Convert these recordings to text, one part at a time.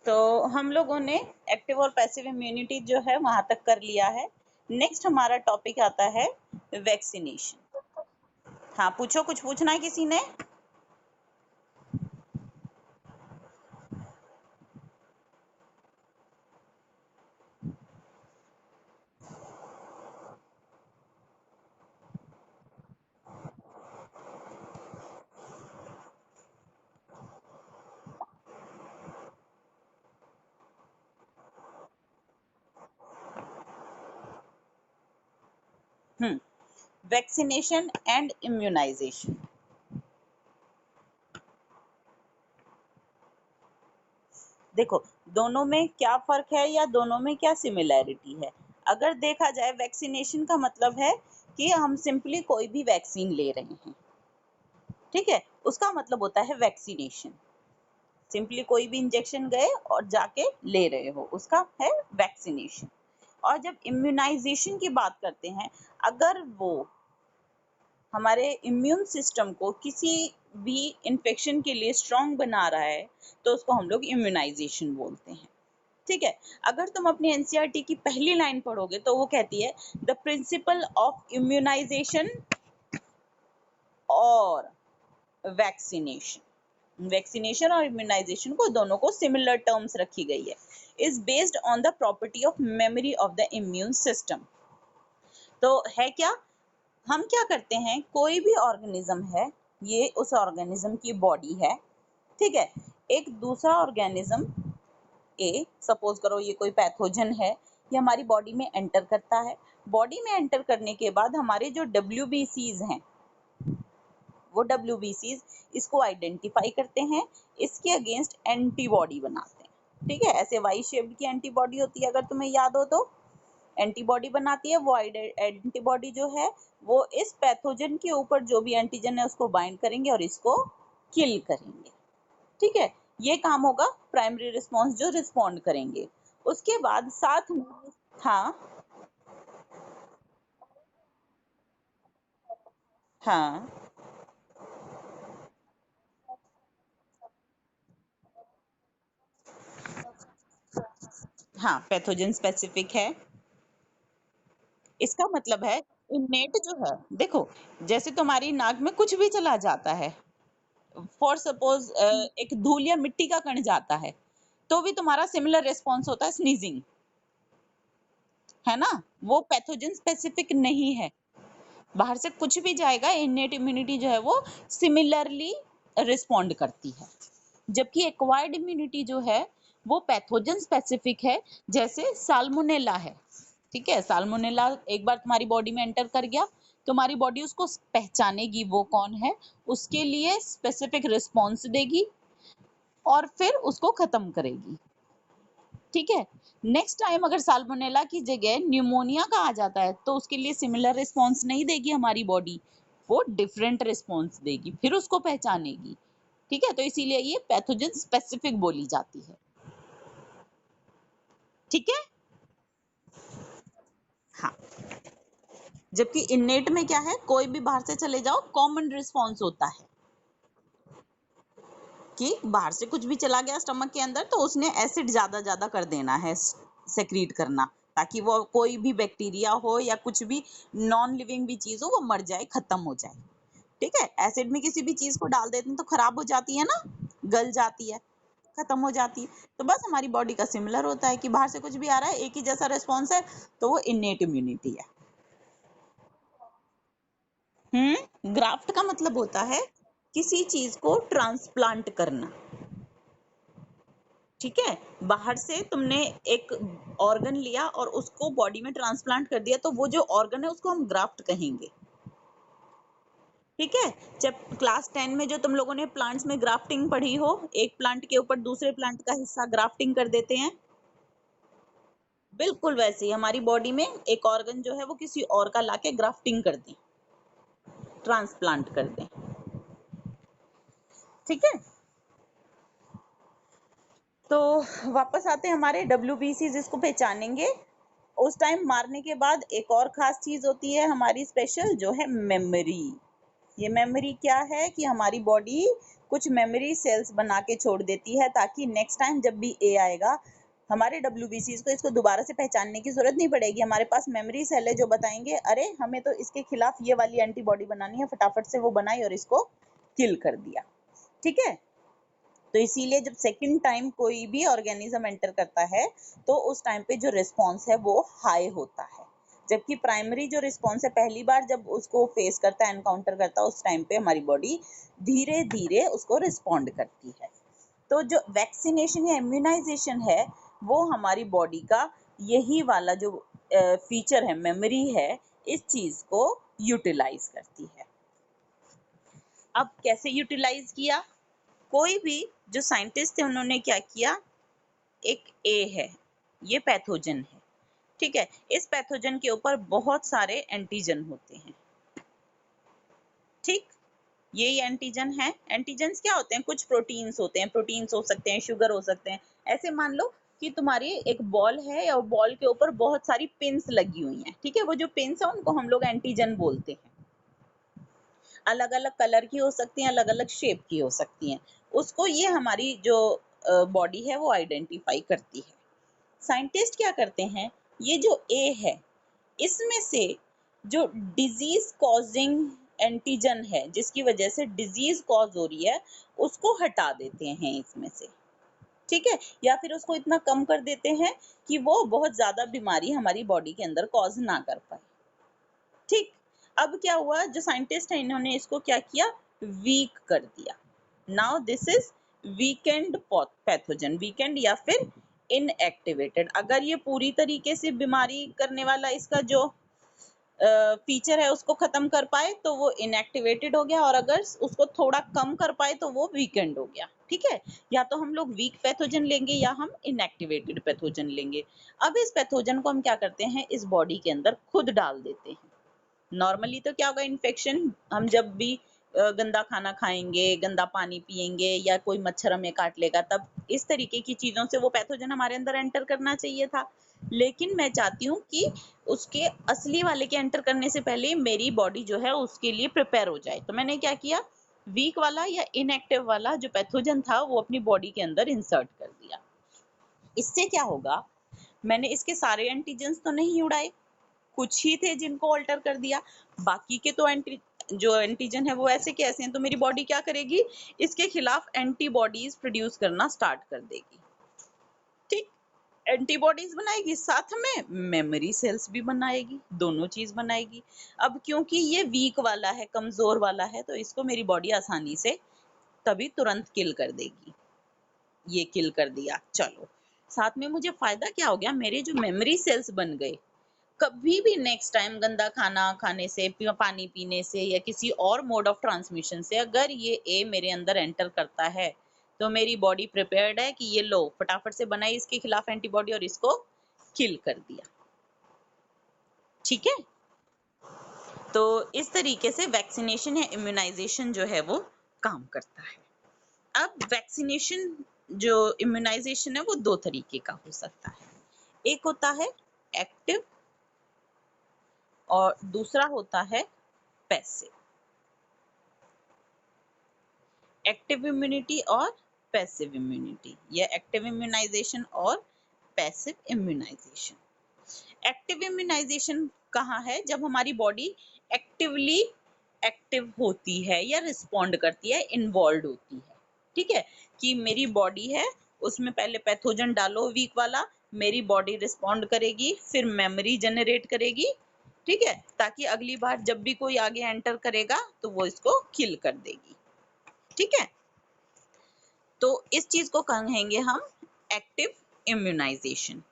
तो हम लोगों ने एक्टिव और पैसिव इम्यूनिटी जो है वहां तक कर लिया है। नेक्स्ट हमारा टॉपिक आता है वैक्सीनेशन। हाँ, पूछो, कुछ पूछना है किसी ने? Vaccination and immunization. देखो, दोनों में क्या फर्क है या दोनों में क्या सिमिलैरिटी है। अगर देखा जाए, वैक्सीनेशन का मतलब है कि हम सिंपली कोई भी वैक्सीन ले रहे हैं, ठीक है, उसका मतलब होता है वैक्सीनेशन। सिंपली कोई भी इंजेक्शन गए और जाके ले रहे हो, उसका है वैक्सीनेशन। और जब इम्यूनाइजेशन की बात करते हैं, अगर वो हमारे इम्यून सिस्टम को किसी भी इन्फेक्शन के लिए स्ट्रांग बना रहा है, तो उसको हम लोग इम्यूनाइजेशन बोलते हैं। ठीक है, अगर तुम अपनी एनसीईआरटी की पहली लाइन पढ़ोगे तो वो कहती है द प्रिंसिपल ऑफ इम्यूनाइजेशन और वैक्सीनेशन और इम्यूनाइजेशन को दोनों को सिमिलर टर्म्स रखी गई है। Is based on the property of memory of the immune system. तो है क्या, हम क्या करते हैं, कोई भी ऑर्गेनिज्म है, ये उस ऑर्गेनिज्म की बॉडी है, ठीक है, एक दूसरा ऑर्गेनिज्म ए, सपोज करो ये कोई पैथोजन है, ये हमारी बॉडी में एंटर करता है। बॉडी में एंटर करने के बाद हमारे जो WBCs हैं, वो WBCs इसको आइडेंटिफाई करते हैं, इसके अगेंस्ट एंटीबॉडी बनाते हैं। ठीक है, ऐसे वाई शेप्ड की एंटीबॉडी होती है, अगर तुम्हें याद हो तो, एंटीबॉडी बनाती है। वो एंटीबॉडी जो है वो इस पैथोजन के ऊपर जो भी एंटीजन है उसको बाइंड करेंगे और इसको किल करेंगे। ठीक है, ये काम होगा प्राइमरी रिस्पॉन्स जो रिस्पॉन्ड करेंगे। उसके बाद साथ में, हाँ हाँ हाँ, पैथोजन स्पेसिफिक है। इसका मतलब है इनेट जो है, देखो, जैसे तुम्हारी नाक में कुछ भी चला जाता है, फॉर सपोज एक धूल या मिट्टी का कण जाता है, तो भी तुम्हारा सिमिलर रिस्पॉन्स होता है, स्नीजिंग, है ना। वो पैथोजन स्पेसिफिक नहीं है, बाहर से कुछ भी जाएगा, इनेट इम्यूनिटी जो है वो सिमिलरली रिस्पॉन्ड करती है। जबकि एक्वायर्ड इम्यूनिटी जो है वो पैथोजन स्पेसिफिक है। जैसे साल्मोनेला है, ठीक है, साल्मोनेला एक बार तुम्हारी बॉडी में एंटर कर गया, तुम्हारी बॉडी उसको पहचानेगी वो कौन है, उसके लिए स्पेसिफिक रिस्पॉन्स देगी और फिर उसको खत्म करेगी। ठीक है, नेक्स्ट टाइम अगर साल्मोनेला की जगह न्यूमोनिया का आ जाता है तो उसके लिए सिमिलर रिस्पॉन्स नहीं देगी हमारी बॉडी, वो डिफरेंट रिस्पॉन्स देगी, फिर उसको पहचानेगी। ठीक है, तो इसीलिए ये पैथोजन स्पेसिफिक बोली जाती है। ठीक है, हाँ। जबकि इनेट में क्या है, कोई भी बाहर से चले जाओ, कॉमन रिस्पॉन्स होता है कि बाहर से कुछ भी चला गया स्टमक के अंदर तो उसने एसिड ज्यादा ज्यादा कर देना है, सेक्रीट करना, ताकि वो कोई भी बैक्टीरिया हो या कुछ भी नॉन लिविंग भी चीज हो वो मर जाए, खत्म हो जाए। ठीक है, एसिड में किसी भी चीज को डाल देते हैं तो खराब हो जाती है ना, गल जाती है, खत्म हो जाती है। तो बस हमारी बॉडी का सिमिलर होता है कि बाहर से कुछ भी आ रहा है, एक ही जैसा रिस्पॉन्स है, तो वो इनेट इम्यूनिटी है। ग्राफ्ट का मतलब होता है किसी चीज को ट्रांसप्लांट करना। ठीक है, बाहर से तुमने एक ऑर्गन लिया और उसको बॉडी में ट्रांसप्लांट कर दिया, तो वो जो ऑर्गन है उसको हम ग्राफ्ट कहेंगे। ठीक है, जब क्लास 10 में जो तुम लोगों ने प्लांट्स में ग्राफ्टिंग पढ़ी हो, एक प्लांट के ऊपर दूसरे प्लांट का हिस्सा ग्राफ्टिंग कर देते हैं, बिल्कुल वैसे ही हमारी बॉडी में एक ऑर्गन जो है वो किसी और का लाके ग्राफ्टिंग कर दें, ट्रांसप्लांट कर दें। ठीक है, तो वापस आते हैं हमारे WBC जिसको पहचानेंगे। उस टाइम मारने के बाद एक और खास चीज होती है हमारी स्पेशल, जो है मेमोरी। ये मेमोरी क्या है कि हमारी बॉडी कुछ मेमोरी सेल्स बना के छोड़ देती है, ताकि नेक्स्ट टाइम जब भी ए आएगा हमारे WBCs को इसको दोबारा से पहचानने की जरूरत नहीं पड़ेगी। हमारे पास मेमोरी सेल है जो बताएंगे अरे हमें तो इसके खिलाफ ये वाली एंटीबॉडी बनानी है, फटाफट से वो बनाई और इसको किल कर दिया। ठीक है, तो इसीलिए जब सेकंड टाइम कोई भी ऑर्गेनिज्म एंटर करता है तो उस टाइम पे जो रिस्पॉन्स है वो हाई होता है, जबकि प्राइमरी जो रिस्पॉन्स है पहली बार जब उसको फेस करता है, एनकाउंटर करता है, उस टाइम पे हमारी बॉडी धीरे धीरे उसको रिस्पॉन्ड करती है। तो जो वैक्सीनेशन या इम्यूनाइजेशन है वो हमारी बॉडी का यही वाला जो फीचर है, मेमोरी है, इस चीज को यूटिलाइज करती है। अब कैसे यूटिलाइज किया? कोई भी जो साइंटिस्ट थे उन्होंने क्या किया, एक ए है, ये पैथोजन है, ठीक है, इस पैथोजन के ऊपर बहुत सारे एंटीजन होते हैं। ठीक, यही एंटीजन है। एंटीजन्स क्या होते हैं? कुछ प्रोटीन्स होते हैं, प्रोटीन्स हो सकते हैं, शुगर हो सकते हैं। ऐसे मान लो कि तुम्हारी एक बॉल है और बॉल के ऊपर बहुत सारी पिन्स लगी हुई हैं, ठीक है, वो जो पिन्स है उनको हम लोग एंटीजन बोलते हैं। अलग अलग कलर की हो सकती हैं, अलग अलग शेप की हो सकती हैं, उसको ये हमारी जो बॉडी है वो आइडेंटिफाई करती है। साइंटिस्ट क्या करते हैं, ये जो ए है इसमें से जो डिजीज कॉजिंग एंटीजन है, जिसकी वजह से डिजीज कॉज हो रही है, उसको हटा देते हैं इसमें से, ठीक है, या फिर उसको इतना कम कर देते हैं कि वो बहुत ज्यादा बीमारी हमारी बॉडी के अंदर कॉज ना कर पाए। ठीक, अब क्या हुआ, जो साइंटिस्ट है इन्होंने इसको क्या किया, वीक कर दिया। Now this is weekend pathogen, weekend या फिर इनएक्टिवेटेड। अगर ये पूरी तरीके से बीमारी करने वाला इसका जो फीचर है उसको खत्म कर पाए तो वो इनएक्टिवेटेड हो गया, और अगर उसको थोड़ा कम कर पाए तो वो वीकेंड हो गया। ठीक है, या तो हम लोग वीक पैथोजन लेंगे या हम इनएक्टिवेटेड पैथोजन लेंगे। अब इस पैथोजन को हम क्या करते हैं, इस बॉडी के अंदर खुद डाल देते हैं। नॉर्मली तो क्या होगा, इन्फेक्शन, हम जब भी गंदा खाना खाएंगे, गंदा पानी पिएंगे या कोई मच्छर हमें काट लेगा, तब इस तरीके की चीजों से वो पैथोजन हमारे अंदर एंटर करना चाहिए था। लेकिन मैं चाहती हूँ कि उसके असली वाले के एंटर करने से पहले मेरी बॉडी जो है उसके लिए प्रिपेयर हो जाए। तो मैंने क्या किया, वीक वाला या इनएक्टिव वाला जो पैथोजन था वो अपनी बॉडी के अंदर इंसर्ट कर दिया। इससे क्या होगा, मैंने इसके सारे एंटीजेंस तो नहीं उड़ाए, कुछ ही थे जिनको ऑल्टर कर दिया। बाकी के तो जो एंटीजन है वो ऐसे के ऐसे हैं, तो मेरी बॉडी क्या करेगी, इसके खिलाफ एंटीबॉडीज प्रोड्यूस करना स्टार्ट कर देगी। ठीक, एंटीबॉडीज बनाएगी, साथ में मेमोरी सेल्स भी बनाएगी, दोनों चीज बनाएगी। अब क्योंकि ये वीक वाला है, कमजोर वाला है, तो इसको मेरी बॉडी आसानी से तभी तुरंत किल कर देगी। ये किल कर दिया, चलो साथ में मुझे फायदा क्या हो गया, मेरे जो मेमोरी सेल्स बन गए, कभी भी नेक्स्ट टाइम गंदा खाना खाने से, पानी पीने से या किसी और मोड ऑफ ट्रांसमिशन से अगर ये ए मेरे अंदर एंटर करता है तो मेरी बॉडी प्रिपेयर्ड है कि ये लो फटाफट से बनाई इसके खिलाफ एंटीबॉडी और इसको किल कर दिया। ठीक है, तो इस तरीके से वैक्सीनेशन या इम्यूनाइजेशन जो है वो काम करता है। अब वैक्सीनेशन जो इम्यूनाइजेशन है वो दो तरीके का हो सकता है, एक होता है एक्टिव और दूसरा होता है पैसिव। एक्टिव इम्यूनिटी और पैसिव इम्यूनिटी, या एक्टिव इम्यूनाइजेशन और पैसिव इम्यूनाइजेशन। एक्टिव इम्यूनाइजेशन कहाँ है, जब हमारी बॉडी एक्टिवली एक्टिव होती है या रिस्पॉन्ड करती है, इन्वॉल्व होती है। ठीक है, कि मेरी बॉडी है, उसमें पहले पैथोजन डालो वीक वाला, मेरी बॉडी रिस्पॉन्ड करेगी, फिर मेमोरी जनरेट करेगी, ठीक है, ताकि अगली बार जब भी कोई आगे एंटर करेगा तो वो इसको किल कर देगी। ठीक है, तो इस चीज को कहेंगे हम एक्टिव इम्यूनाइजेशन।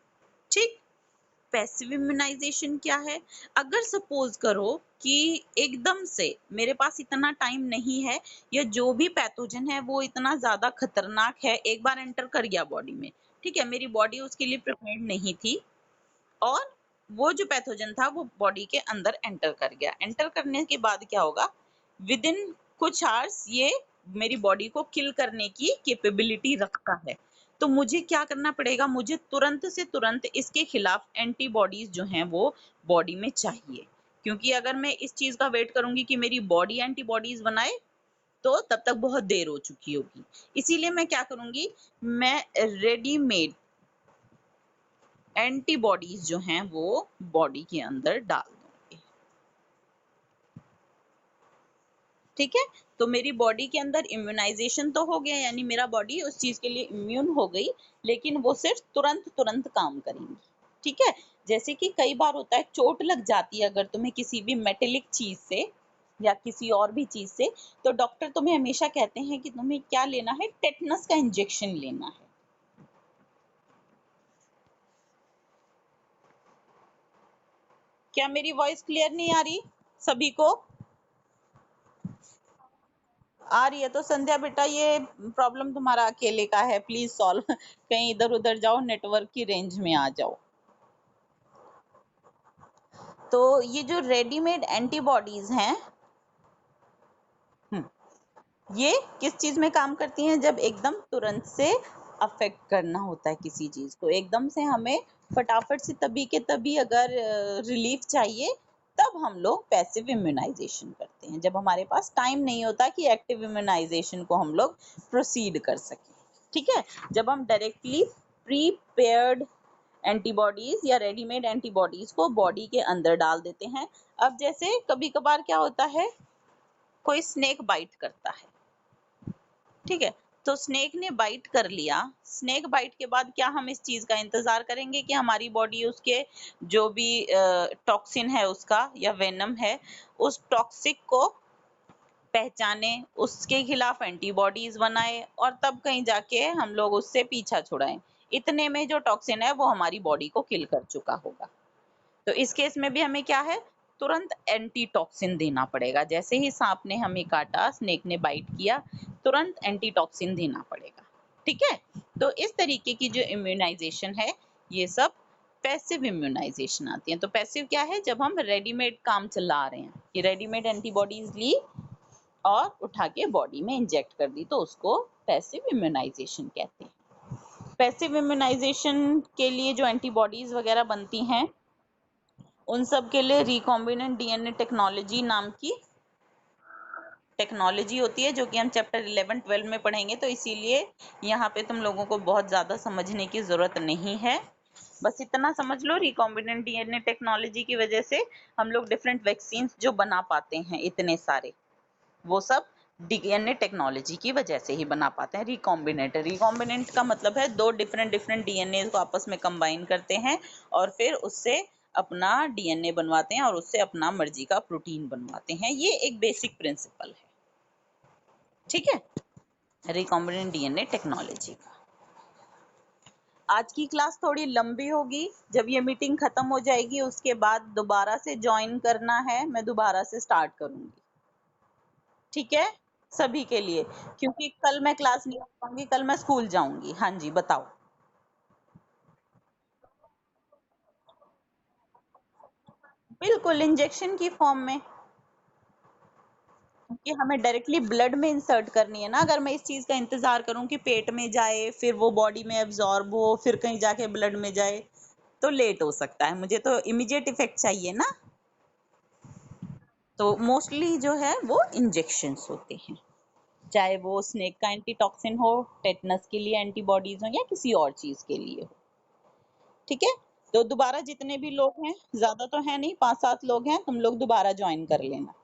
ठीक, पैसिव इम्यूनाइजेशन क्या है, अगर सपोज करो कि एकदम से मेरे पास इतना टाइम नहीं है, या जो भी पैथोजन है वो इतना ज्यादा खतरनाक है, एक बार एंटर कर गया बॉडी में, ठीक है, मेरी बॉडी उसके लिए प्रिपेयर्ड नहीं थी, और वो जो पैथोजन था वो बॉडी के अंदर एंटर कर गया। एंटर करने के बाद क्या होगा, विद इन कुछ आवर्स ये मेरी बॉडी को किल करने की कैपेबिलिटी रखता है। तो मुझे क्या करना पड़ेगा, मुझे तुरंत से तुरंत इसके खिलाफ एंटीबॉडीज जो हैं वो बॉडी में चाहिए, क्योंकि अगर मैं इस चीज का वेट करूंगी कि मेरी बॉडी एंटीबॉडीज बनाए तो तब तक बहुत देर हो चुकी होगी। इसीलिए मैं क्या करूँगी, मैं रेडीमेड एंटीबॉडीज जो हैं वो बॉडी के अंदर डाल दूँगी। ठीक है, तो मेरी बॉडी के अंदर इम्यूनाइजेशन तो हो गया, यानी मेरा बॉडी उस चीज के लिए इम्यून हो गई, लेकिन वो सिर्फ तुरंत तुरंत काम करेंगी। ठीक है, जैसे कि कई बार होता है चोट लग जाती है अगर तुम्हें किसी भी मेटेलिक चीज से या किसी और भी चीज से, तो डॉक्टर तुम्हें हमेशा कहते हैं कि तुम्हें क्या लेना है, टेटनस का इंजेक्शन लेना है। क्या मेरी वॉइस क्लियर नहीं आ रही सभी को? आ रही है तो संध्या बेटा ये प्रॉब्लम तुम्हारा अकेले का है, प्लीज सॉल्व कहीं इधर उधर जाओ, नेटवर्क की रेंज में आ जाओ। तो ये जो रेडीमेड एंटीबॉडीज हैं, ये किस चीज में काम करती हैं, जब एकदम तुरंत से अफेक्ट करना होता है किसी चीज को, एकदम से हमें फटाफट से तभी के तभी अगर रिलीफ चाहिए, तब हम लोग पैसिव इम्यूनाइजेशन करते हैं, जब हमारे पास टाइम नहीं होता कि एक्टिव इम्यूनाइजेशन को हम लोग प्रोसीड कर सकें। ठीक है, जब हम डायरेक्टली प्रीपेयर्ड एंटीबॉडीज या रेडीमेड एंटीबॉडीज को बॉडी के अंदर डाल देते हैं। अब जैसे कभी कभार क्या होता है, कोई स्नेक बाइट करता है, ठीक है, तो स्नेक ने बाइट कर लिया, स्नेक बाइट के बाद क्या हम इस चीज का इंतजार करेंगे कि हमारी बॉडी उसके जो भी टॉक्सिन है उसका या वेनम है, उस टॉक्सिक को पहचाने, उसके खिलाफ एंटीबॉडीज बनाए और तब कहीं जाके हम लोग उससे पीछा छुड़ाएं। इतने में जो टॉक्सिन है वो हमारी बॉडी को किल कर चुका होगा। तो इस केस में भी हमें क्या है, तुरंत एंटी टॉक्सिन देना पड़ेगा। जैसे ही सांप ने हमें काटा, स्नेक ने बाइट किया, तुरंत एंटी टॉक्सिन देना पड़ेगा। ठीक है, तो इस तरीके की जो इम्यूनाइजेशन है, ये सब पैसिव इम्यूनाइजेशन आती है। तो पैसिव क्या है, जब हम रेडीमेड काम चला रहे हैं कि रेडीमेड एंटीबॉडीज ली और उठा के बॉडी में इंजेक्ट कर दी, तो उसको पैसिव इम्यूनाइजेशन कहते हैं। पैसिव इम्यूनाइजेशन के लिए जो एंटीबॉडीज वगैरह बनती हैं, उन सब के लिए रिकॉम्बिनेंट डीएनए टेक्नोलॉजी नाम की टेक्नोलॉजी होती है, जो कि हम चैप्टर 11-12 में पढ़ेंगे, तो इसीलिए यहाँ पे तुम लोगों को बहुत ज़्यादा समझने की ज़रूरत नहीं है। बस इतना समझ लो, रिकॉम्बिनेंट डीएनए टेक्नोलॉजी की वजह से हम लोग डिफरेंट वैक्सीन जो बना पाते हैं इतने सारे, वो सब डीएनए टेक्नोलॉजी की वजह से ही बना पाते हैं। रिकॉम्बिनेंट, रिकॉम्बिनेंट का मतलब है दो डिफरेंट डिफरेंट डीएनए को आपस में कंबाइन करते हैं और फिर उससे अपना डीएनए बनवाते हैं और उससे अपना मर्जी का प्रोटीन बनवाते हैं। ये एक बेसिक प्रिंसिपल है। ठीक है, रिकॉम्बिनेंट डीएनए टेक्नोलॉजी का। आज की क्लास थोड़ी लंबी होगी, जब ये मीटिंग खत्म हो जाएगी उसके बाद दोबारा से ज्वाइन करना है, मैं दोबारा से स्टार्ट करूंगी। ठीक है, सभी के लिए, क्योंकि कल मैं क्लास नहीं कर पाऊंगी, कल मैं स्कूल जाऊंगी। हाँ जी, बताओ। बिल्कुल इंजेक्शन की फॉर्म में, क्योंकि हमें डायरेक्टली ब्लड में इंसर्ट करनी है ना। अगर मैं इस चीज का इंतजार करूं कि पेट में जाए, फिर वो बॉडी में एब्जॉर्ब हो, फिर कहीं जाके ब्लड में जाए, तो लेट हो सकता है। मुझे तो इमीडिएट इफेक्ट चाहिए ना, तो मोस्टली जो है वो इंजेक्शंस होते हैं, चाहे वो स्नेक का एंटीटॉक्सिन हो, टेटनस के लिए एंटीबॉडीज हो, या किसी और चीज के लिए हो। ठीक है, तो दोबारा जितने भी लोग हैं, ज्यादा तो है नहीं, 5-7 लोग हैं, तुम लोग दोबारा ज्वाइन कर लेना,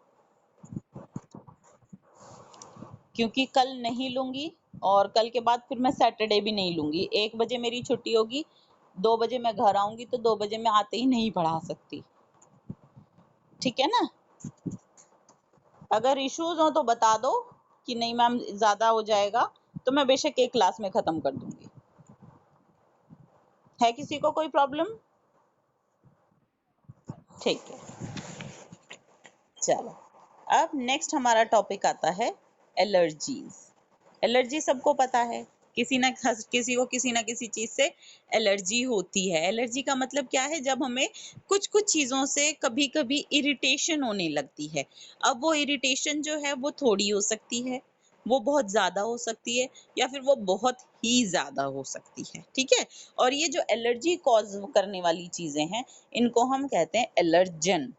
क्योंकि कल नहीं लूंगी और कल के बाद फिर मैं सैटरडे भी नहीं लूंगी। 1 बजे मेरी छुट्टी होगी, 2 बजे मैं घर आऊंगी, तो 2 बजे मैं आते ही नहीं पढ़ा सकती। ठीक है ना, अगर इश्यूज हो तो बता दो कि नहीं मैम ज्यादा हो जाएगा, तो मैं बेशक एक क्लास में खत्म कर दूंगी। है किसी को कोई प्रॉब्लम? ठीक है, चलो। अब नेक्स्ट हमारा टॉपिक आता है एलर्जीज। एलर्जी सबको पता है, किसी को किसी ना किसी चीज से एलर्जी होती है। एलर्जी का मतलब क्या है, जब हमें कुछ कुछ चीजों से कभी कभी इरिटेशन होने लगती है। अब वो इरिटेशन जो है वो थोड़ी हो सकती है, वो बहुत ज्यादा हो सकती है, या फिर वो बहुत ही ज्यादा हो सकती है। ठीक है, और ये जो एलर्जी कॉज करने वाली चीजें हैं, इनको हम कहते हैं एलर्जन।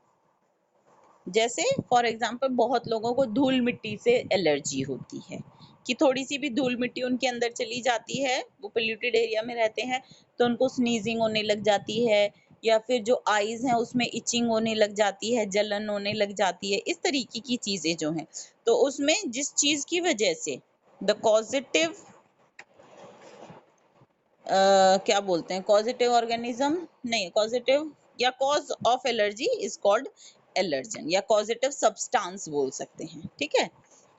जैसे फॉर एग्जांपल बहुत लोगों को धूल मिट्टी से एलर्जी होती है कि थोड़ी सी भी धूल मिट्टी उनके अंदर चली जाती है, वो पोल्यूटेड एरिया में रहते हैं, तो उनको स्नीजिंग होने लग जाती है, या फिर जो आईज हैं उसमें इचिंग होने लग जाती है, जलन होने लग जाती है, इस तरीके की चीजें जो हैं। तो उसमें जिस चीज की वजह से द कॉजिटिव क्या बोलते हैं, कॉजिटिव ऑर्गेनिज्म नहीं, कॉजिटिव या cause of allergy is called allergen, या कॉजिटिव सब्सटेंस बोल सकते हैं। ठीक है,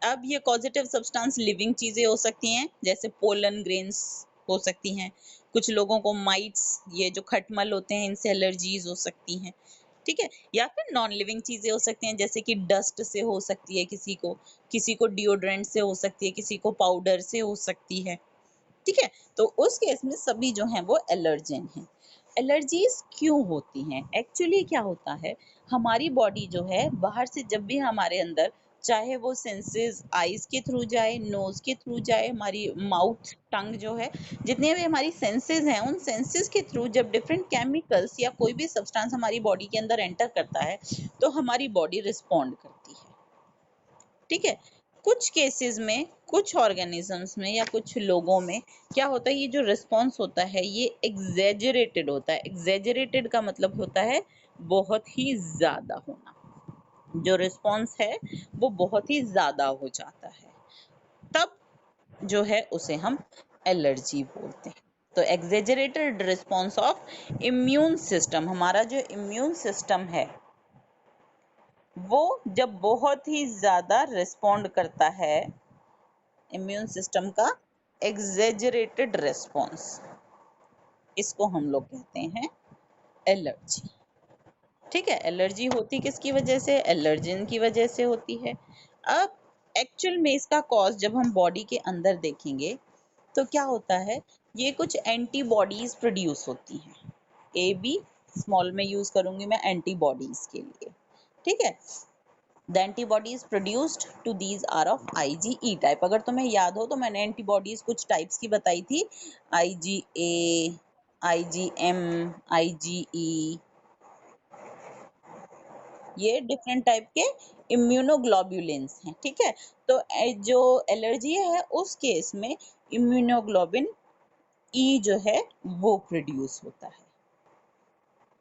अब ये कॉजिटिव सब्सटेंस लिविंग चीजें हो सकती हैं, जैसे पोलन ग्रेन्स हो सकती हैं, कुछ लोगों को माइट्स, ये जो खटमल होते हैं, इनसे एलर्जीज हो सकती हैं। ठीक है, या फिर नॉन लिविंग चीजें हो सकती हैं, जैसे कि डस्ट से हो सकती है, किसी को डिओड्रेंट से हो सकती है, किसी को पाउडर से हो सकती है। ठीक है, तो उस केस में सभी जो हैं वो एलर्जेन हैं। एलर्जीज क्यों होती हैं? एक्चुअली क्या होता है, हमारी बॉडी जो है बाहर से जब भी हमारे अंदर, चाहे वो सेंसेस आईज के थ्रू जाए, नोज के थ्रू जाए, हमारी माउथ टंग जो है, जितने भी हमारी सेंसेस हैं, उन सेंसेस के थ्रू जब डिफरेंट केमिकल्स या कोई भी सब्सटेंस हमारी बॉडी के अंदर एंटर करता है, तो हमारी बॉडी रिस्पॉन्ड करती है। ठीक है, कुछ केसेस में, कुछ ऑर्गेनिजम्स में या कुछ लोगों में क्या होता है, ये जो रिस्पॉन्स होता है ये एग्जेजरेटेड होता है। एग्जेजरेटेड का मतलब होता है बहुत ही ज्यादा होना, जो रिस्पॉन्स है वो बहुत ही ज्यादा हो जाता है, तब जो है उसे हम एलर्जी बोलते हैं। तो exaggerated response of immune system, हमारा जो इम्यून सिस्टम है वो जब बहुत ही ज्यादा रिस्पॉन्ड करता है, इम्यून सिस्टम का एग्जेजरेटेड रिस्पॉन्स, इसको हम लोग कहते हैं एलर्जी। ठीक है, एलर्जी होती किसकी वजह से? एलर्जिन की वजह से होती है। अब एक्चुअल में इसका कॉज जब हम बॉडी के अंदर देखेंगे तो क्या होता है, ये कुछ एंटीबॉडीज प्रोड्यूस होती हैं। ए बी स्मॉल में यूज करूंगी मैं एंटीबॉडीज के लिए। ठीक है, The antibodies produced to these are of IgE type। अगर तुम्हें याद हो तो मैंने एंटीबॉडीज कुछ टाइप्स की बताई थी, IgA, IgM, IgE, ये डिफरेंट टाइप के इम्यूनोग्लोब्युलिन्स हैं। ठीक है, तो जो एलर्जी है उस केस में इम्यूनोग्लोबिन ई जो है वो प्रोड्यूस होता है।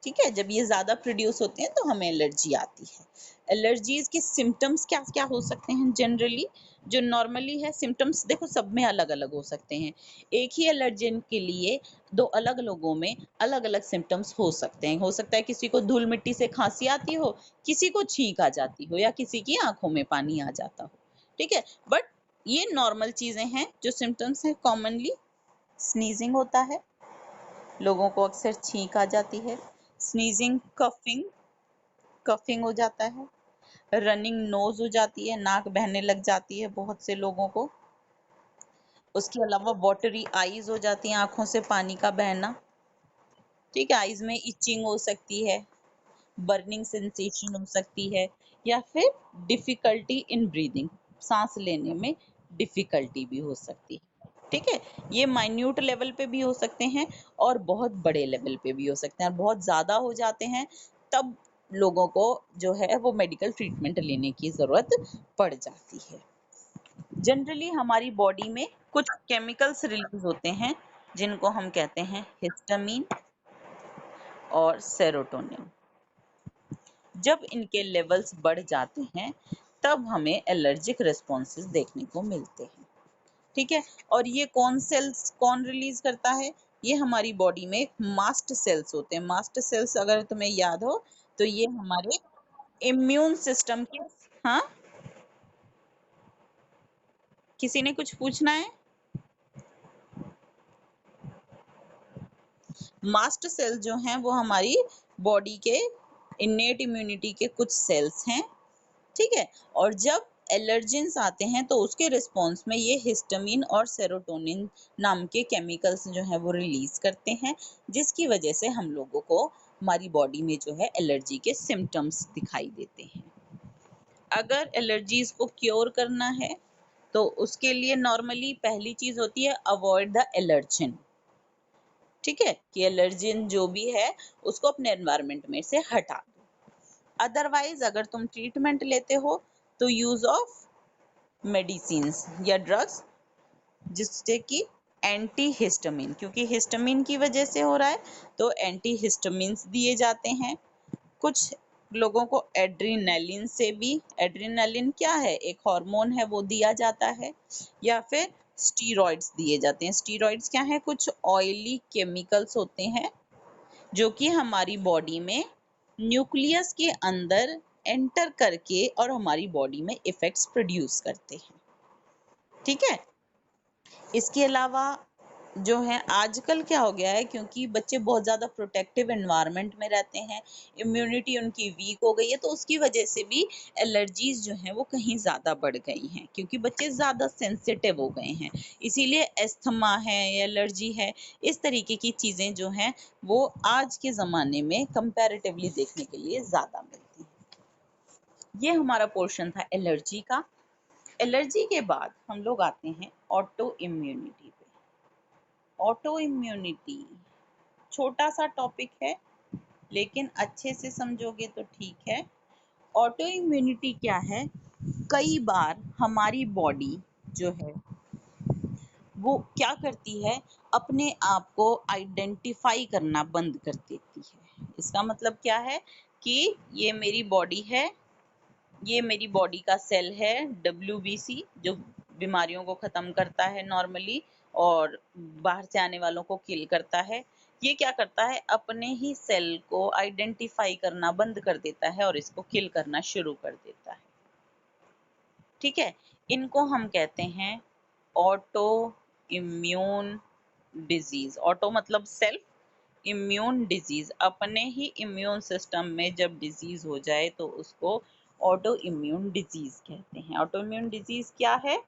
ठीक है, जब ये ज्यादा प्रोड्यूस होते हैं तो हमें एलर्जी आती है। एलर्जीज के सिम्टम्स क्या क्या हो सकते हैं? जनरली जो नॉर्मली है सिम्टम्स, देखो सब में अलग अलग हो सकते हैं। एक ही एलर्जन के लिए दो अलग लोगों में अलग अलग सिम्टम्स हो सकते हैं। हो सकता है किसी को धूल मिट्टी से खांसी आती हो, किसी को छींक आ जाती हो, या किसी की आंखों में पानी आ जाता हो। ठीक है, बट ये नॉर्मल चीजें हैं जो सिम्टम्स हैं। कॉमनली स्नीजिंग होता है, लोगों को अक्सर छींक आ जाती है, स्नीजिंग, कफिंग, कफिंग हो जाता है, रनिंग नोज हो जाती है, नाक बहने लग जाती है बहुत से लोगों को। उसके अलावा वाटरी आईज हो जाती है, आंखों से पानी का बहना। ठीक है, आईज में इचिंग हो सकती है, बर्निंग सेंसेशन हो सकती है, या फिर डिफिकल्टी इन ब्रीदिंग, सांस लेने में डिफिकल्टी भी हो सकती है। ठीक है, ये माइन्यूट लेवल पे भी हो सकते हैं और बहुत बड़े लेवल पे भी हो सकते हैं, और बहुत ज्यादा हो जाते हैं तब लोगों को जो है वो मेडिकल ट्रीटमेंट लेने की जरूरत पड़ जाती है। जनरली हमारी बॉडी में कुछ केमिकल्स रिलीज होते हैं जिनको हम कहते हैं हिस्टामिन और सेरोटोनिन। जब इनके लेवल्स बढ़ जाते हैं तब हमें एलर्जिक रिस्पॉन्सेज देखने को मिलते हैं। ठीक है, और ये कौन सेल्स कौन रिलीज करता है? ये हमारी बॉडी में मास्ट सेल्स होते हैं। मास्ट सेल्स अगर तुम्हें याद हो तो ये हमारे इम्यून सिस्टम के, हाँ, किसी ने कुछ पूछना है? मास्ट सेल जो हैं वो हमारी बॉडी के इन्नेट इम्यूनिटी के कुछ सेल्स हैं। ठीक है, और जब एलर्जेंस आते हैं तो उसके रिस्पॉन्स में ये हिस्टामिन और सेरोटोनिन नाम के केमिकल्स जो हैं वो रिलीज करते हैं, जिसकी वजह से हम लोगों को हमारी बॉडी में जो है एलर्जी के सिम्टम्स दिखाई देते हैं। अगर एलर्जीज को क्योर करना है तो उसके लिए नॉर्मली पहली चीज होती है अवॉइड द एलर्जन। ठीक है, कि एलर्जन जो भी है उसको अपने एनवायरनमेंट में से हटा दो। अदरवाइज अगर तुम ट्रीटमेंट लेते हो तो यूज ऑफ मेडिसिन्स या ड्रग्स, जिससे कि एंटी हिस्टामिन, क्योंकि हिस्टामिन की वजह से हो रहा है तो एंटी हिस्टामिन्स दिए जाते हैं। कुछ लोगों को एड्रीनलिन से भी, एड्रीनलिन क्या है, एक हार्मोन है, वो दिया जाता है, या फिर स्टीरॉइड्स दिए जाते हैं। स्टीरॉइड्स क्या है, कुछ ऑयली केमिकल्स होते हैं जो कि हमारी बॉडी में न्यूक्लियस के अंदर एंटर करके और हमारी बॉडी में इफेक्ट्स प्रोड्यूस करते हैं। ठीक है, इसके अलावा जो है आजकल क्या हो गया है, क्योंकि बच्चे बहुत ज़्यादा प्रोटेक्टिव एनवायरनमेंट में रहते हैं, इम्यूनिटी उनकी वीक हो गई है, तो उसकी वजह से भी एलर्जीज जो हैं वो कहीं ज़्यादा बढ़ गई हैं, क्योंकि बच्चे ज़्यादा सेंसिटिव हो गए हैं। इसीलिए एस्थमा है या एलर्जी है, इस तरीके की चीज़ें जो हैं वो आज के ज़माने में कंपैरेटिवली देखने के लिए ज़्यादा मिलती हैं। ये हमारा पोर्शन था एलर्जी का। एलर्जी के बाद हम लोग आते हैं ऑटो इम्यूनिटी पे। ऑटो इम्यूनिटी छोटा सा टॉपिक है, लेकिन अच्छे से समझोगे तो ठीक है। ऑटो इम्यूनिटी क्या है, कई बार हमारी बॉडी जो है वो क्या करती है, अपने आप को आइडेंटिफाई करना बंद कर देती है। इसका मतलब क्या है कि ये मेरी बॉडी है, ये मेरी बॉडी का सेल है WBC, जो बीमारियों को ख़त्म करता है नॉर्मली और बाहर से आने वालों को किल करता है। ये क्या करता है, अपने ही सेल को आइडेंटिफाई करना बंद कर देता है और इसको किल करना शुरू कर देता है। ठीक है, इनको हम कहते हैं ऑटो इम्यून डिजीज। ऑटो मतलब सेल्फ, इम्यून डिजीज, अपने ही इम्यून सिस्टम में जब डिजीज हो जाए तो उसको ऑटो इम्यून डिजीज कहते हैं। ऑटो इम्यून डिजीज क्या है,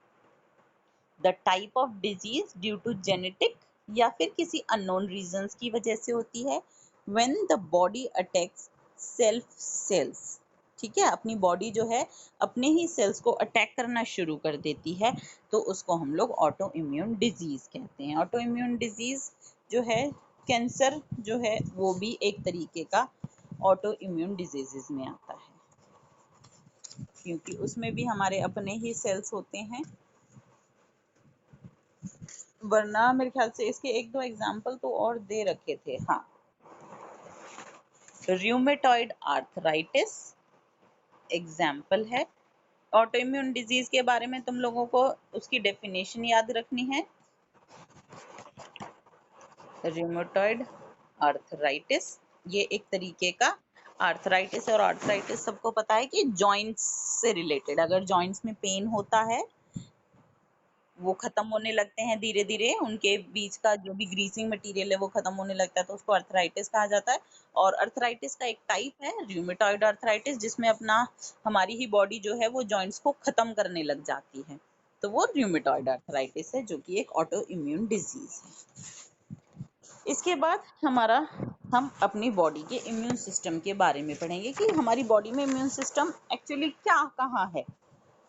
the type of disease due to genetic या फिर किसी अननोन रीजंस की वजह से होती है, when the body attacks self cells. ठीक है, अपनी बॉडी जो है अपने ही सेल्स को अटैक करना शुरू कर देती है, तो उसको हम लोग ऑटो इम्यून डिजीज कहते हैं। ऑटो इम्यून डिजीज जो है, कैंसर जो है वो भी एक तरीके का ऑटो इम्यून डिजीजेस में आता है, क्योंकि उसमें भी हमारे अपने ही सेल्स होते हैं। वरना मेरे ख्याल से इसके एक दो एग्जाम्पल तो और दे रखे थे। हाँ, रूमेटॉइड आर्थराइटिस एग्जाम्पल है। ऑटो इम्यून डिजीज के बारे में तुम लोगों को उसकी डेफिनेशन याद रखनी है। रूमेटॉइड आर्थराइटिस ये एक तरीके का आर्थराइटिस है, और आर्थराइटिस सबको पता है कि जॉइंट्स से रिलेटेड, अगर जॉइंट्स में पेन होता है, वो खत्म होने लगते हैं धीरे धीरे, उनके बीच का जो भी ग्रीसिंग मटेरियल है वो खत्म होने लगता है, तो उसको अर्थराइटिस कहा जाता है। और अर्थराइटिस का एक टाइप है रूमेटॉइड अर्थराइटिस, जिसमें अपना हमारी ही बॉडी जो है वो जॉइंट्स को खत्म करने लग जाती है, तो वो रूमेटॉइड अर्थराइटिस है, जो कि एक ऑटो इम्यून डिजीज है। इसके बाद हम अपनी बॉडी के इम्यून सिस्टम के बारे में पढ़ेंगे कि हमारी बॉडी में इम्यून सिस्टम एक्चुअली क्या कहाँ है।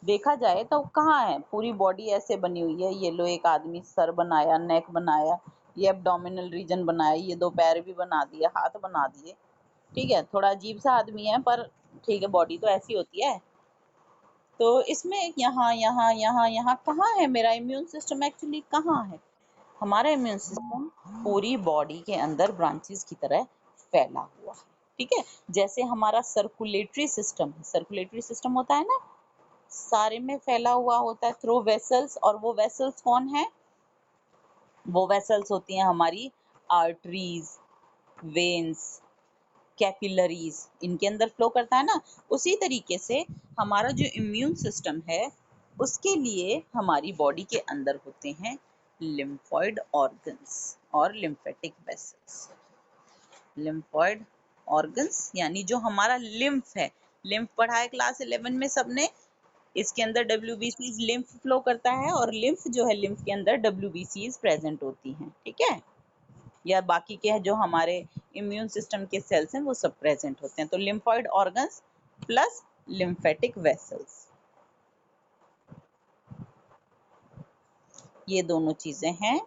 देखा जाए तो कहाँ है, पूरी बॉडी ऐसे बनी हुई है, ये लो एक आदमी सर बनाया, नेक बनाया, ये एब्डोमिनल रीजन बनाया, ये दो पैर भी बना दिए, हाथ बना दिए। ठीक है, थोड़ा अजीब सा आदमी है, पर ठीक है, बॉडी तो ऐसी होती है। तो इसमें यहाँ यहाँ यहाँ यहाँ कहाँ है मेरा इम्यून सिस्टम, एक्चुअली कहाँ है। हमारा इम्यून सिस्टम पूरी बॉडी के अंदर ब्रांचेस की तरह फैला हुआ है। ठीक है, जैसे हमारा सर्कुलेटरी सिस्टम, सर्कुलेटरी सिस्टम होता है ना, सारे में फैला हुआ होता है थ्रू वेसल्स, और वो वेसल्स कौन है, वो वेसल्स होती हैं हमारी आर्टरीज, वेन्स, कैपिलरीज, इनके अंदर फ्लो करता है ना। उसी तरीके से हमारा जो इम्यून सिस्टम है उसके लिए हमारी बॉडी के अंदर होते हैं लिम्फॉइड ऑर्गन्स और लिम्फेटिक वेसल्स। लिम्फॉइड ऑर्गन्स यानी जो हमारा लिम्फ है, लिम्फ पढ़ा है क्लास 11 में सबने, इसके अंदर WBCs लिम्फ फ्लो करता है, और लिम्फ जो है, लिम्फ के अंदर WBCs प्रेजेंट होती हैं। ठीक है, या बाकी के जो हमारे इम्यून सिस्टम के सेल्स हैं वो सब प्रेजेंट होते हैं। तो lymphoid organs plus lymphatic vessels, ये दोनों चीजें हैं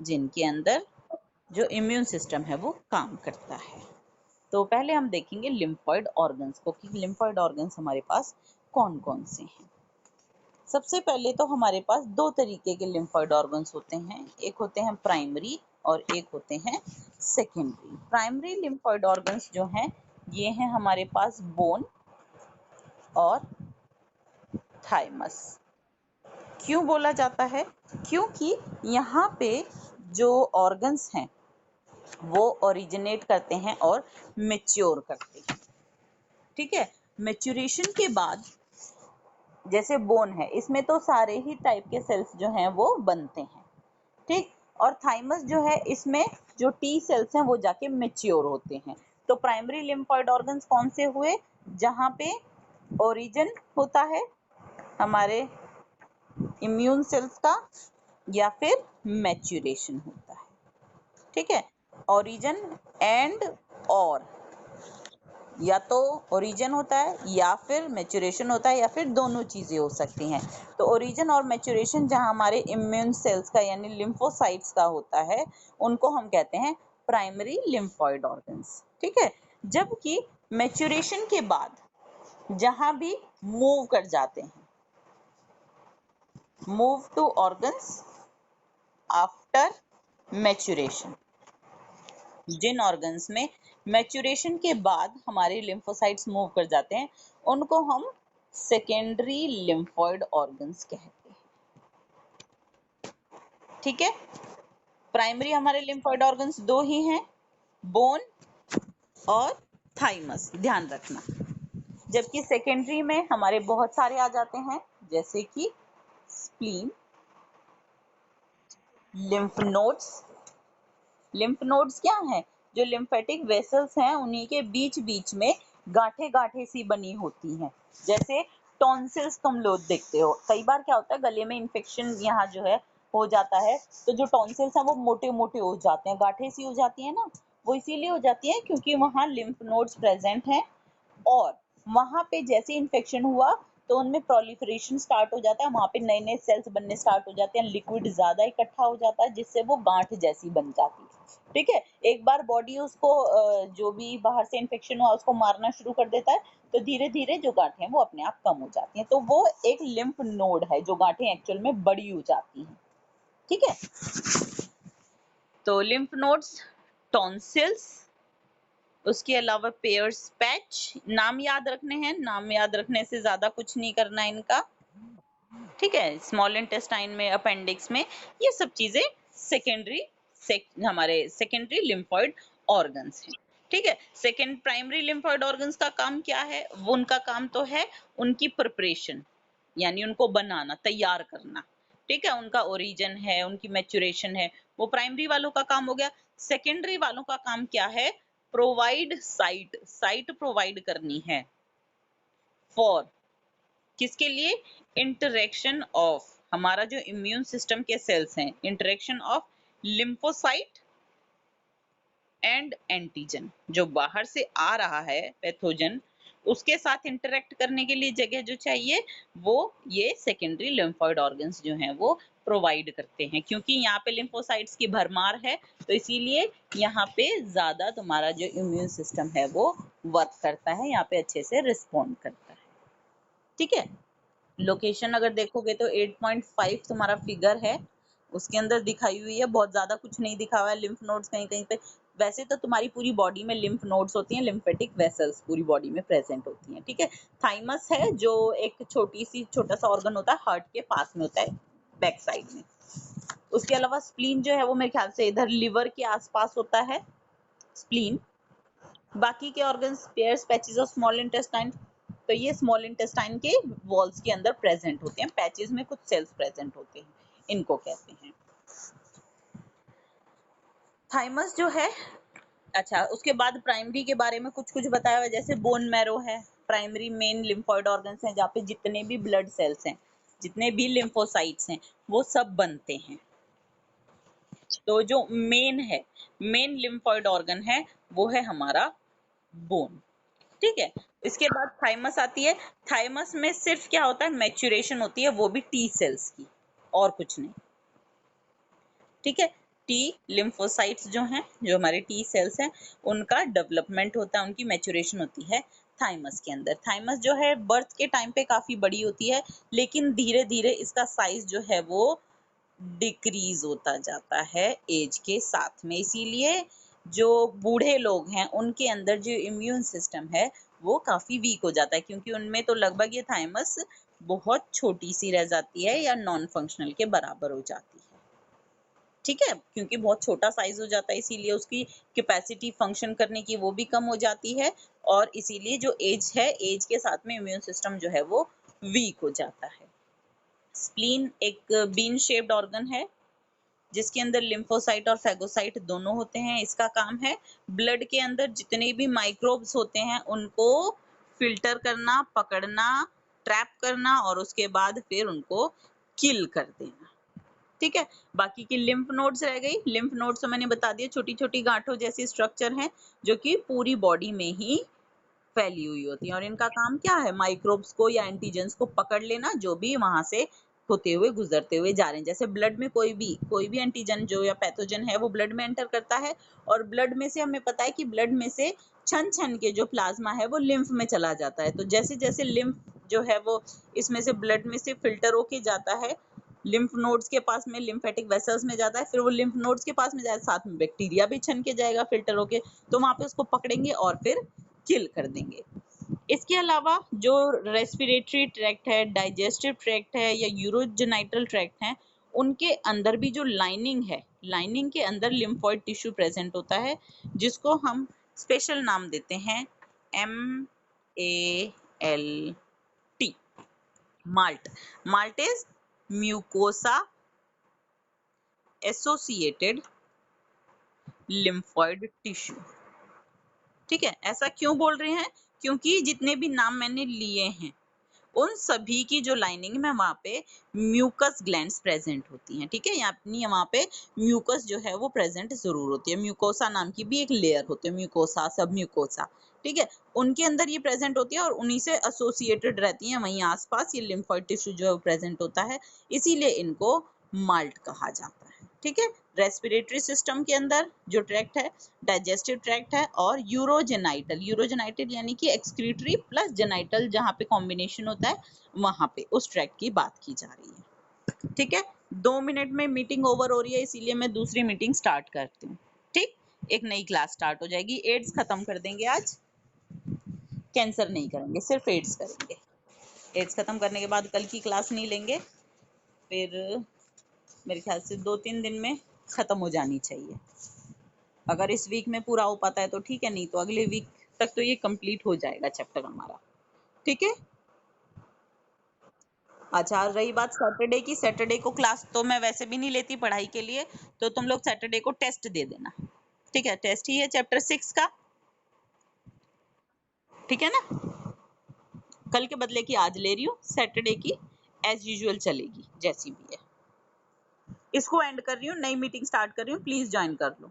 जिनके अंदर जो इम्यून सिस्टम है वो काम करता है। तो पहले हम देखेंगे लिम्फोइड ऑर्गन्स को कि लिम्फोइड ऑर्गन्स हमारे पास कौन कौन से हैं। सबसे पहले तो हमारे पास दो तरीके के लिम्फोइड ऑर्गन्स होते हैं, एक होते हैं प्राइमरी और एक होते हैं सेकेंडरी। प्राइमरी लिम्फोइड ऑर्गन्स जो हैं ये हैं हमारे पास बोन और थाइमस। क्यों बोला जाता है? क्योंकि यहाँ पे जो ऑर्गन्स हैं वो ओरिजिनेट करते हैं और मैच्योर करते हैं। ठीक है, मैच्योरेशन के बाद जैसे बोन है, इसमें तो सारे ही टाइप के सेल्स जो हैं वो बनते हैं, ठीक। और थाइमस जो है, इसमें जो टी सेल्स हैं वो जाके मैच्योर होते हैं। तो प्राइमरी लिम्फोइड ऑर्गन्स कौन से हुए? जहाँ पे ओरिजिन होता है हमारे इम्यून सेल्स का या फिर मैच्योरेशन होता है। ठीक है, ओरिजिन एंड और या तो ओरिजिन होता है या फिर मैच्योरेशन होता है या फिर दोनों चीजें हो सकती हैं। तो ओरिजिन और मैच्योरेशन जहां हमारे इम्यून सेल्स का यानी लिम्फोसाइट्स का होता है उनको हम कहते हैं प्राइमरी लिम्फोइड ऑर्गन्स। ठीक है, जबकि मैच्योरेशन के बाद जहां भी मूव कर जाते हैं, move to organs after maturation, जिन ऑर्गन्स में मैच्योरेशन के बाद हमारे लिम्फोसाइट्स मूव कर जाते हैं उनको हम सेकेंडरी लिम्फोइड ऑर्गन्स कहते हैं। ठीक है, प्राइमरी हमारे लिम्फोइड ऑर्गन्स दो ही हैं, बोन और थाइमस, ध्यान रखना। जबकि सेकेंडरी में हमारे बहुत सारे आ जाते हैं, जैसे कि spleen, lymph nodes. Lymph nodes क्या हैं? जो लिम्फेटिक वेसल्स हैं उन्हीं के बीच बीच में गांठे गांठे सी बनी होती हैं। जैसे टॉन्सिल्स तुम लोग देखते हो, कई बार क्या होता है गले में इन्फेक्शन यहाँ जो है हो जाता है, तो जो टॉन्सिल्स हैं वो मोटे मोटे हो जाते हैं, गांठे सी हो जाती है ना, वो इसीलिए हो जाती है क्योंकि वहाँ लिम्फ नोड्स प्रेजेंट हैं और वहां पे जैसे इन्फेक्शन हुआ तो उनमें प्रोलिफरेशन स्टार्ट हो जाता है, वहां पे नए नए सेल्स बनने स्टार्ट हो जाते हैं, लिक्विड ज्यादा इकट्ठा हो जाता है जिससे वो गांठ जैसी बन जाती है। ठीक है, एक बार बॉडी उसको जो भी बाहर से इन्फेक्शन हुआ उसको मारना शुरू कर देता है, तो धीरे धीरे जो गांठें हैं वो अपने आप कम हो जाती हैं। तो वो एक लिम्फ नोड है जो गांठें एक्चुअल में बड़ी हो जाती हैं। ठीक है, तो लिम्फ नोड्स, टॉन्सिल्स, उसके अलावा पेयर्स पैच, नाम याद रखने हैं, नाम याद रखने से ज्यादा कुछ नहीं करना इनका। ठीक है, स्मॉल इंटेस्टाइन में, अपेंडिक्स में, ये सब चीजें सेकेंडरी हमारे सेकेंडरी लिम्फोइड ऑर्गन्स हैं। ठीक है, सेकेंड प्राइमरी लिम्फोइड ऑर्गन्स का काम क्या है? वो उनका काम तो है उनकी प्रिपरेशन, यानी उनको बनाना, तैयार करना। ठीक है, उनका ओरिजिन है, उनकी मैच्योरेशन है, वो प्राइमरी वालों का काम हो गया। सेकेंडरी वालों का काम क्या है? प्रोवाइड साइट, साइट प्रोवाइड करनी है फॉर किसके लिए? इंटरेक्शन ऑफ हमारा जो इम्यून सिस्टम के सेल्स हैं, interaction of lymphocyte and antigen, जो बाहर से आ रहा है पैथोजन उसके साथ इंटरेक्ट करने के लिए जगह जो चाहिए वो ये सेकेंडरी लिम्फोइड ऑर्गन्स जो हैं वो प्रोवाइड करते हैं। क्योंकि यहाँ पे लिम्फोसाइट्स की भरमार है तो इसीलिए यहाँ पे ज्यादा तुम्हारा जो इम्यून सिस्टम है वो वर्क करता है, यहाँ पे अच्छे से रिस्पॉन्ड करता है। ठीक है, लोकेशन अगर देखोगे तो 8.5 तुम्हारा फिगर है, उसके अंदर दिखाई हुई है, बहुत ज्यादा कुछ नहीं दिखा हुआ है। लिम्फ नोड्स कहीं कहीं पे, वैसे तो तुम्हारी पूरी बॉडी में लिम्फ नोड्स होती हैं, लिम्फेटिक वेसल्स पूरी बॉडी में प्रेजेंट होती हैं। ठीक है, थाइमस है जो एक छोटा सा ऑर्गन होता है, हार्ट के पास में होता है, बैक साइड में। उसके अलावा स्प्लीन जो है वो मेरे ख्याल से इधर लिवर के आसपास होता है, स्प्लीन। बाकी के ऑर्गन्स, पेयर्स, पैचेस और स्मॉल इंटेस्टाइन, तो ये स्मॉल इंटेस्टाइन के वॉल्स के अंदर प्रेजेंट होते हैं, पैचेस में कुछ सेल्स प्रेजेंट होते हैं, इनको कहते हैं। थाइमस जो है, अच्छा उसके बाद प्राइमरी के बारे में कुछ बताया हुआ, जैसे बोन मैरो है, प्राइमरी मेन लिम्फोइड ऑर्गन्स हैं जहाँ पे जितने भी ब्लड सेल्स हैं, जितने भी लिम्फोसाइट्स हैं वो सब बनते हैं। तो जो मेन है, मेन लिम्फोइड ऑर्गन है वो है हमारा बोन। ठीक है, इसके बाद थाइमस आती है। थाइमस में सिर्फ क्या होता है? मैच्योरेशन होती है, वो भी टी सेल्स की, और कुछ नहीं। ठीक है, टी लिम्फोसाइट्स जो हैं, जो हमारे टी सेल्स हैं, उनका डेवलपमेंट होता है, उनकी मैच्योरेशन होती है थाइमस के अंदर। थाइमस जो है बर्थ के टाइम पे काफी बड़ी होती है, लेकिन धीरे धीरे इसका साइज जो है वो डिक्रीज होता जाता है एज के साथ में। इसीलिए जो बूढ़े लोग हैं उनके अंदर जो इम्यून सिस्टम है वो काफी वीक हो जाता है, क्योंकि उनमें तो लगभग ये थाइमस बहुत छोटी सी रह जाती है या नॉन फंक्शनल के बराबर हो जाती है। ठीक है, क्योंकि बहुत छोटा साइज हो जाता है, इसीलिए उसकी कैपेसिटी फंक्शन करने की वो भी कम हो जाती है, और इसीलिए जो एज है, एज के साथ में इम्यून सिस्टम जो है वो वीक हो जाता है। स्प्लीन एक बीन शेप्ड ऑर्गन है जिसके अंदर लिम्फोसाइट और फैगोसाइट दोनों होते हैं। इसका काम है ब्लड के अंदर जितने भी माइक्रोब्स होते हैं उनको फिल्टर करना, पकड़ना, ट्रैप करना और उसके बाद फिर उनको किल कर देना। ठीक है, बाकी की लिम्फ नोड्स रह गई। लिम्फ नोड्स तो मैंने बता दिया, छोटी छोटी गांठों जैसी स्ट्रक्चर हैं जो कि पूरी बॉडी में ही फैली हुई होती हैं, और इनका काम क्या है, माइक्रोब्स को या एंटीजेंस को पकड़ लेना जो भी वहां से होते हुए गुजरते हुए जा रहे हैं। जैसे ब्लड में कोई भी एंटीजन जो या पैथोजन है वो ब्लड में एंटर करता है, और ब्लड में से हमें पता है कि ब्लड में से छन छन के जो प्लाज्मा है वो लिम्फ में चला जाता है। तो जैसे जैसे लिम्फ जो है वो इसमें से ब्लड में से फिल्टर होके जाता है, लिम्फ नोड्स के पास में, लिम्फेटिक वेसल्स में जाता है, फिर वो लिम्फ नोड्स के पास में जाए, साथ में बैक्टीरिया भी छन के जाएगा फिल्टर होके, तो वहां पे उसको पकड़ेंगे और फिर किल कर देंगे। इसके अलावा जो रेस्पिरेटरी ट्रैक्ट है, डाइजेस्टिव ट्रैक्ट है या यूरोजेनाइटल ट्रैक्ट है, उनके अंदर भी जो लाइनिंग है, लाइनिंग के अंदर लिम्फोइड टिश्यू प्रेजेंट होता है, जिसको हम स्पेशल नाम देते हैं MALT, malt. Malt is mucosa associated lymphoid tissue. ठीक है, ऐसा क्यों बोल रहे हैं, क्योंकि जितने भी नाम मैंने लिए हैं उन सभी की जो लाइनिंग में वहां पे म्यूकस ग्लैंड्स प्रेजेंट होती हैं। ठीक है, यानी वहां पे म्यूकस जो है वो प्रेजेंट जरूर होती है। म्यूकोसा नाम की भी एक लेयर होती है, म्यूकोसा, सब म्यूकोसा। ठीक है, उनके अंदर ये प्रेजेंट होती है और उन्हीं से एसोसिएटेड रहती हैं, वहीं आसपास ये लिम्फोइड टिश्यू जो है वो प्रेजेंट होता है, इसीलिए इनको माल्ट कहा जाता है। ठीक है, रेस्पिरेटरी सिस्टम के अंदर जो ट्रैक्ट है, डाइजेस्टिव ट्रैक्ट है, और यूरोजेनाइटल, यूरोजेनाइटल यानी कि एक्सक्रीटरी प्लस जेनाइटल जहाँ पे कॉम्बिनेशन होता है, वहां पे उस ट्रैक्ट की बात की जा रही है। ठीक है, 2 मिनट में मीटिंग ओवर हो रही है, इसीलिए मैं दूसरी मीटिंग स्टार्ट करती हूँ। ठीक, एक नई क्लास स्टार्ट हो जाएगी। एड्स खत्म कर देंगे आज, कैंसर नहीं करेंगे, सिर्फ एड्स करेंगे। एड्स खत्म करने के बाद कल की क्लास नहीं लेंगे, फिर मेरे ख्याल से 2-3 दिन में खत्म हो जानी चाहिए। अगर इस वीक में पूरा हो पाता है तो ठीक है, नहीं तो अगले वीक तक तो ये कंप्लीट हो जाएगा चैप्टर हमारा। ठीक है, अच्छा रही बात सैटरडे की, सैटरडे को क्लास तो मैं वैसे भी नहीं लेती पढ़ाई के लिए, तो तुम लोग सैटरडे को टेस्ट दे देना। ठीक है, टेस्ट ही है चैप्टर 6 का। ठीक है ना, कल के बदले की आज ले रही हूँ, सैटरडे की एज यूजुअल चलेगी जैसी भी है। इसको एंड कर रही हूँ, नई मीटिंग स्टार्ट कर रही हूँ, प्लीज ज्वाइन कर लो।